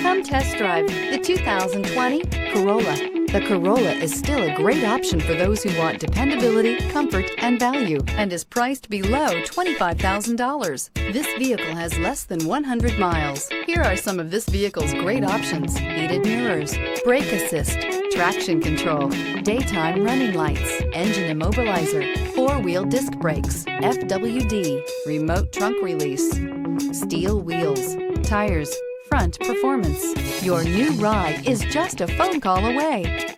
Come test drive the 2020 Corolla. The Corolla is still a great option for those who want dependability, comfort, and value, and is priced below $25,000. This vehicle has less than 100 miles. Here are some of this vehicle's great options: heated mirrors, brake assist, traction control, daytime running lights, engine immobilizer, four-wheel disc brakes, FWD, remote trunk release, steel wheels, tires, front performance. Your new ride is just a phone call away.